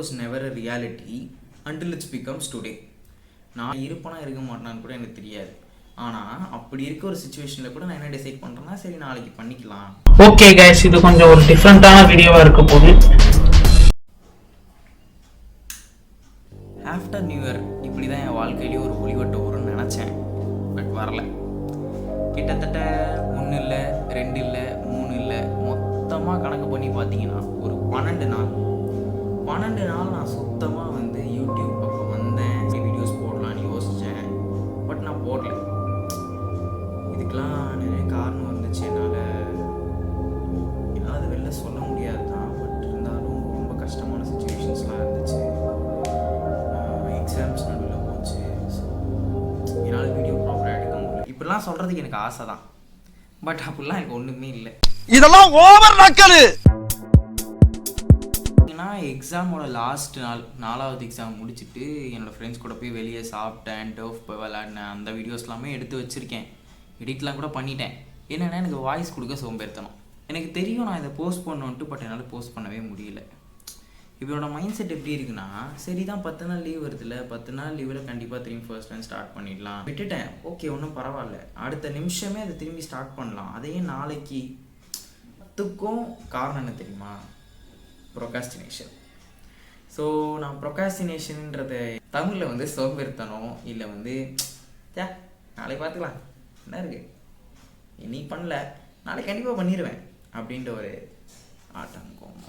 was never a reality until it becomes today. நான் இருப்பேனா இருக்க மாட்டேனான்னு கூட எனக்கு தெரியாது. ஆனால் அப்படி இருக்க ஒரு சுச்சுவேஷனில் கூட நான் என்ன டிசைட் பண்ணுறேன்னா சரி நாளைக்கு பண்ணிக்கலாம். ஓகே கைஸ், இது கொஞ்சம் ஒரு டிஃப்ரெண்ட்டான வீடியோவாக இருக்க போகுது. ஆஃப்டர் நியூ இயர் இப்படி தான் என் வாழ்க்கையிலேயே ஒரு ஒளிவட்டம் வரும்னு நினச்சேன். பட் வரல. கிட்டத்தட்ட 1 இல்லை 2 இல்லை 3 இல்லை மொத்தமாக கணக்கு பண்ணி பார்த்தீங்கன்னா ஒரு 12 நாள் நான் சுத்தமாக வந்து யூடியூப் பக்கம் வந்தேன். வீடியோஸ் போடலான்னு யோசித்தேன். பட் நான் போடல. இதுக்கெலாம் நிறைய காரணம் வந்துச்சு. என்னால் அது வெளில சொல்ல முடியாது தான். பட் இருந்தாலும் ரொம்ப கஷ்டமான சுச்சுவேஷன்ஸ்லாம் இருந்துச்சு. எக்ஸாம்ஸ் நடுவில் போச்சு. ஸோ என்னால் வீடியோ ப்ராப்பராக எடுக்க முடியல. இப்படிலாம் சொல்கிறதுக்கு எனக்கு ஆசை தான். பட் அப்படிலாம் எனக்கு ஒன்றுமே இல்லை. இதெல்லாம் ஓவர் நக்கலு. எக்ஸாமோட லாஸ்ட் நாள் 4வது எக்ஸாம் முடிச்சுட்டு என்னோடய ஃப்ரெண்ட்ஸ் கூட போய் வெளியே சாப்பிட்டேன், டர்ஃப் போய் விளாடினேன். அந்த வீடியோஸ் எல்லாமே எடுத்து வச்சுருக்கேன். எடிட்லாம் கூட பண்ணிட்டேன். என்னென்னா எனக்கு வாய்ஸ் கொடுக்க சோம்பேறித்தனம். எனக்கு தெரியும் நான் இதை போஸ்ட் பண்ணணுன்ட்டு. பட் என்னால் போஸ்ட் பண்ணவே முடியல. இப்போ என்னோட மைண்ட் செட் எப்படி இருக்குன்னா, சரி தான் 10 நாள் லீவ் வருதுல்ல, 10 நாள் லீவில் கண்டிப்பாக திரும்பி ஃபர்ஸ்ட் டைம் ஸ்டார்ட் பண்ணிடலாம் விட்டுட்டேன். ஓகே, ஒன்றும் பரவாயில்ல, அடுத்த நிமிஷமே அதை திரும்பி ஸ்டார்ட் பண்ணலாம். அதையே நாளைக்கு அதுக்கும் காரணம் என்ன தெரியுமா? ப்ரொகாஸ்டினேஷன். ஸோ நான் ப்ரொகாஸ்டினேஷன்ன்றதை தமிழில் வந்து சோம்பேறித்தனம், இல்லை வந்து நாளைக்கு பார்த்துக்கலாம், என்ன இருக்குது, இன்னைக்கு பண்ணல நாளைக்கு கண்டிப்பாக பண்ணிடுவேன் அப்படின்ற ஒரு ஆட்டங்கம்.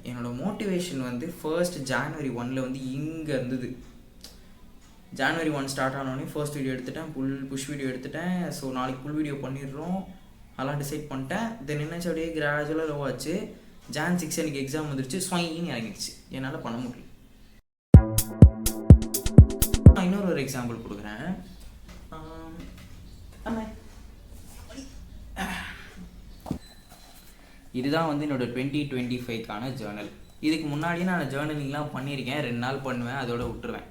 என்னோடய மோட்டிவேஷன் வந்து ஃபர்ஸ்ட் January 1 வந்து இங்கே இருந்தது. January 1 ஸ்டார்ட் ஆனோடனே ஃபர்ஸ்ட் வீடியோ எடுத்துட்டேன், புஷ் வீடியோ எடுத்துட்டேன். ஸோ நாளைக்கு ஃபுல் வீடியோ பண்ணிடுறோம் அதெல்லாம் டிசைட் பண்ணிட்டேன். தென் என்னாச்சு, அப்படியே கிராஜுவலாக லோ ஆச்சு. Jan 6 எனக்கு எக்ஸாம் வந்துருச்சு. ஸ்வைன்னு இறங்கிடுச்சு. என்னால் பண்ண முடியல. நான் இன்னொரு எக்ஸாம்பிள் கொடுக்குறேன். இதுதான் வந்து என்னோடய 2025க்கான ஜேர்னல். இதுக்கு முன்னாடியே நான் ஜேர்னலிங்லாம் பண்ணியிருக்கேன். 2 நாள் பண்ணுவேன், அதோட விட்டுருவேன்.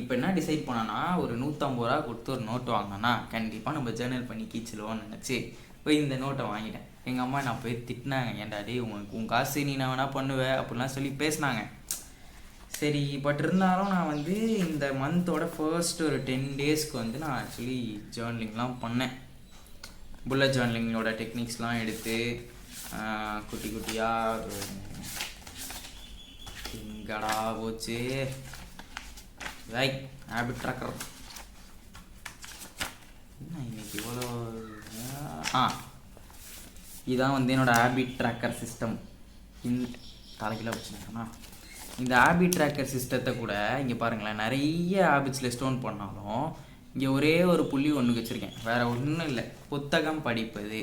இப்போ என்ன டிசைட் பண்ணேன்னா, ஒரு 150 ரூபா கொடுத்து ஒரு நோட்டு வாங்கினேன்னா கண்டிப்பாக நம்ம ஜேர்னல் பண்ணி கீச்சிடுவோன்னு நினச்சி போய் இந்த நோட்டை வாங்கிட்டேன். எங்கள் அம்மா நான் போய் திட்டினாங்க, ஏன்டாடி உன் காசு நீ நான் வேணா பண்ணுவேன் அப்படிலாம் சொல்லி பேசினாங்க. சரி, பட் இருந்தாலும் நான் வந்து இந்த மந்தோட ஃபர்ஸ்ட் ஒரு 10 டேஸ்க்கு வந்து நான் ஆக்சுவலி ஜேர்னலிங்லாம் பண்ணேன். புல்லட் ஜேர்னலிங்கோட டெக்னிக்ஸ்லாம் எடுத்து குட்டி குட்டியாக இங்கடா போச்சு ரைட் ஹேபிட் ட்ராக்கர். என்ன இன்னைக்கு இவ்வளோ இதான் வந்து என்னோடய ஹேபிட் ட்ராக்கர் சிஸ்டம். தலைக்கில வச்சுருக்கேன்னா இந்த ஹேபிட் ட்ராக்கர் சிஸ்டத்தை கூட இங்கே பாருங்களேன், நிறைய ஹேபிட்ஸ் லிஸ்ட் டவுன் பண்ணாலும் இங்கே ஒரே ஒரு புள்ளி ஒன்று வச்சுருக்கேன். வேறு ஒன்றும் இல்லை, புத்தகம் படிப்பது.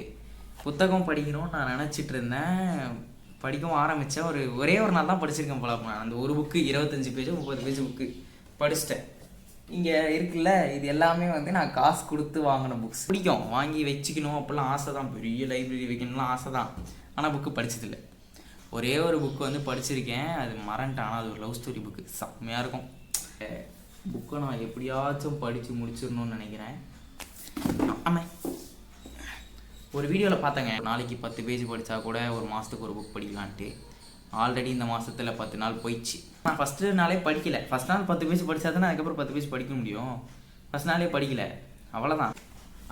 புத்தகம் படிக்கணும்னு நான் நினச்சிட்டு இருந்தேன். படிக்கவும் ஆரம்பித்தேன். ஒரே ஒரு நாள் தான் படிச்சிருக்கேன் போல. அந்த ஒரு புக்கு 25 பேஜ் 30 பேஜ் புக்கு படிச்சிட்டேன். இங்கே இருக்குல்ல, இது எல்லாமே வந்து நான் காசு கொடுத்து வாங்கின புக்ஸ். பிடிக்கும், வாங்கி வச்சுக்கணும் அப்படிலாம் ஆசை தான். பெரிய லைப்ரரி வைக்கணும்லாம் ஆசை தான். ஆனால் புக்கு படித்ததில்லை. ஒரே ஒரு புக்கு வந்து படிச்சிருக்கேன், அது மறந்துட்டேன். ஆனால் அது ஒரு லவ் ஸ்டோரி புக்கு, செம்மையாக இருக்கும். புக்கை நான் எப்படியாச்சும் படித்து முடிச்சிடணும்னு நினைக்கிறேன். ஆமாம், ஒரு வீடியோவில் பார்த்தேங்க, நாளைக்கு 10 பேஜ் படித்தா கூட ஒரு மாதத்துக்கு ஒரு புக் படிக்கலான்ட்டு. ஆல்ரெடி இந்த மாதத்தில் 10 நாள் போயிடுச்சு. நான் ஃபஸ்ட்டு நாளே படிக்கலை. ஃபஸ்ட் நாள் 10 பேஜ் படித்தா தானே அதுக்கப்புறம் 10 பேஜ் படிக்க முடியும். ஃபஸ்ட் நாளே படிக்கலை, அவ்வளோதான்.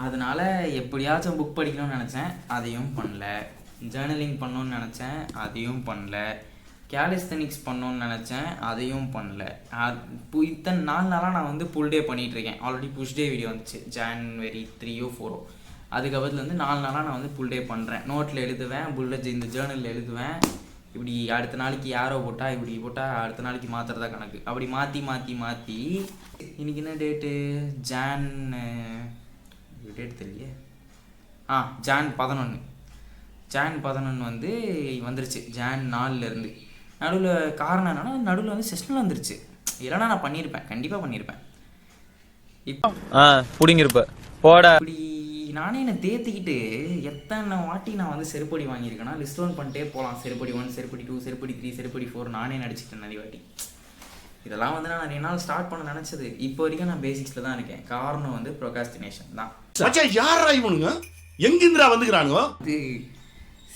அதனால் எப்படியாச்சும் புக் படிக்கணும்னு நினச்சேன், அதையும் பண்ணல. ஜேர்னலிங் பண்ணணுன்னு நினச்சேன், அதையும் பண்ணல. கேலிஸ்தனிக்ஸ் பண்ணணுன்னு நினச்சேன், அதையும் பண்ணல. இத்தனை நாளாக நான் வந்து புல் டே பண்ணிகிட்ருக்கேன். ஆல்ரெடி புஷ் டே வீடியோ வந்துச்சு January 3 or 4. அதுக்கப்புறத்துல வந்து 4 நாளாக நான் வந்து புல் டே பண்ணுறேன். நோட்டில் எழுதுவேன், புல்லட் இந்த ஜேர்னலில் எழுதுவேன். இப்படி அடுத்த நாளைக்கு யாரோ போட்டால் இப்படி போட்டால் அடுத்த நாளைக்கு மாற்றுறதா கணக்கு. அப்படி மாற்றி இன்றைக்கி என்ன டேட்டு? டேட் தெரியலையே. Jan 11 வந்து வந்துருச்சு. Jan 4 நடுவில் காரணம் என்னன்னா, நடுவில் வந்து செஷனில் வந்துருச்சு. இல்லைனா நான் பண்ணியிருப்பேன், கண்டிப்பாக பண்ணியிருப்பேன். இப்போ பிடிங்கிருப்ப போட இப்படி நானே என்னை தேர்த்திக்கிட்டு எத்தனை வாட்டி நான் வந்து செருப்படி வாங்கியிருக்கேன்னா லிஸ்ட் டவுன் பண்ணிட்டே போகலாம். செருப்படி 1, செருப்படி 2, செருப்படி 3, செருப்படி 4 நானே நடிச்சிட்டேன் நிறைய வாட்டி. இதெல்லாம் வந்து நான் நிறைய நாள் ஸ்டார்ட் பண்ண நினச்சது. இப்போ வரைக்கும் நான் பேசிக்ஸில் தான் இருக்கேன். காரணம் வந்து ப்ரொகாஸ்டினேஷன் தான். யாரா இவனுங்க, எங்கிருந்துடா வந்துக்கிறானுங்க? இது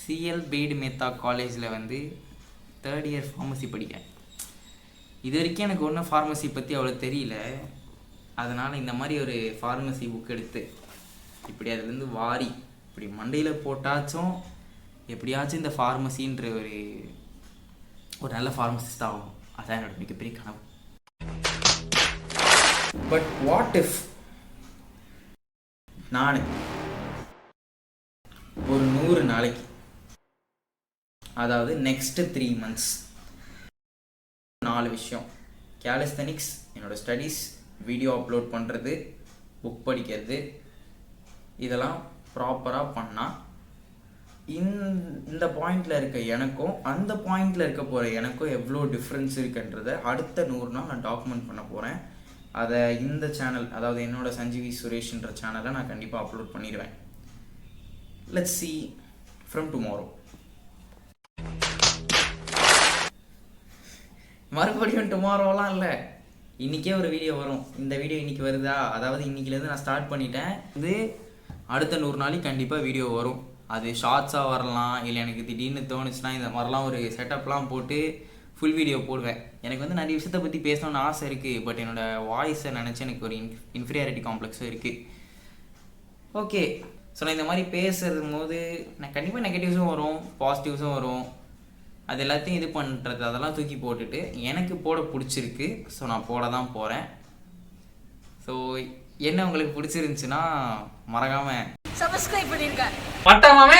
CL Bade Mehta காலேஜில் வந்து 3rd year ஃபார்மசி படிக்கிறேன். இது வரைக்கும் எனக்கு ஒன்றும் ஃபார்மசி பற்றி அவ்வளோ தெரியல. அதனால் இந்த மாதிரி ஒரு ஃபார்மசி புக் எடுத்து இப்படி அதுலேருந்து வாரி இப்படி மண்டையில் போட்டாச்சும் எப்படியாச்சும் இந்த ஃபார்மசின்ற ஒரு நல்ல ஃபார்மசிஸ்ட் ஆகும். அதான் என்னோட மிகப்பெரிய கனவு. பட் வாட் இஃப் நான் ஒரு 100 நாளைக்கு, அதாவது நெக்ஸ்ட் 3 months 4 விஷயம்: கேலிஸ்தனிக்ஸ், என்னோடய ஸ்டடீஸ், வீடியோ அப்லோட் பண்ணுறது, புக் படிக்கிறது, இதெல்லாம் ப்ராப்பராக பண்ணால் இந்த பாயிண்டில் இருக்க எனக்கும் அந்த பாயிண்டில் இருக்க போகிற எனக்கும் எவ்வளோ டிஃப்ரென்ஸ் இருக்குன்றதை அடுத்த 100 நாள் நான் டாக்குமெண்ட் பண்ண போகிறேன். அதை இந்த சேனல், அதாவது என்னோட சஞ்சீவி சுரேஷ்ன்ற சேனலை நான் கண்டிப்பாக அப்லோட் பண்ணிடுவேன். Let's see from tomorrow. மறுபடியும் டுமாரோலாம் இல்லை, இன்றைக்கே ஒரு வீடியோ வரும். இந்த வீடியோ இன்றைக்கி வருதா, அதாவது இன்றைக்கிலேருந்து நான் ஸ்டார்ட் பண்ணிட்டேன். இது அடுத்த 100 நாளைக்கு கண்டிப்பாக வீடியோ வரும். அது ஷார்ட்ஸாக வரலாம், இல்லை எனக்கு திடீர்னு தோணுச்சுன்னா இந்த மாதிரிலாம் ஒரு செட்டப்லாம் போட்டு ஃபுல் வீடியோ போடுவேன். எனக்கு வந்து நிறைய விஷயத்தை பற்றி பேசணும்னு ஆசை இருக்குது. பட் என்னோடய வாய்ஸை நினச்சி எனக்கு ஒரு இன்ஃபீரியாரிட்டி காம்ப்ளெக்ஸும் இருக்குது. ஓகே, ஸோ நான் இந்த மாதிரி பேசுகிறது போது நான் கண்டிப்பாக நெகட்டிவ்ஸும் வரும், பாசிட்டிவ்ஸும் வரும். அது எல்லாத்தையும் இது பண்ணுறது அதெல்லாம் தூக்கி போட்டுட்டு எனக்கு போட பிடிச்சிருக்கு, ஸோ நான் போட தான் போகிறேன். ஸோ என்ன உங்களுக்கு பிடிச்சிருந்துச்சுன்னா மறக்காமல் சப்ஸ்கிரைப் பண்ணிருங்க. மட்டமாமே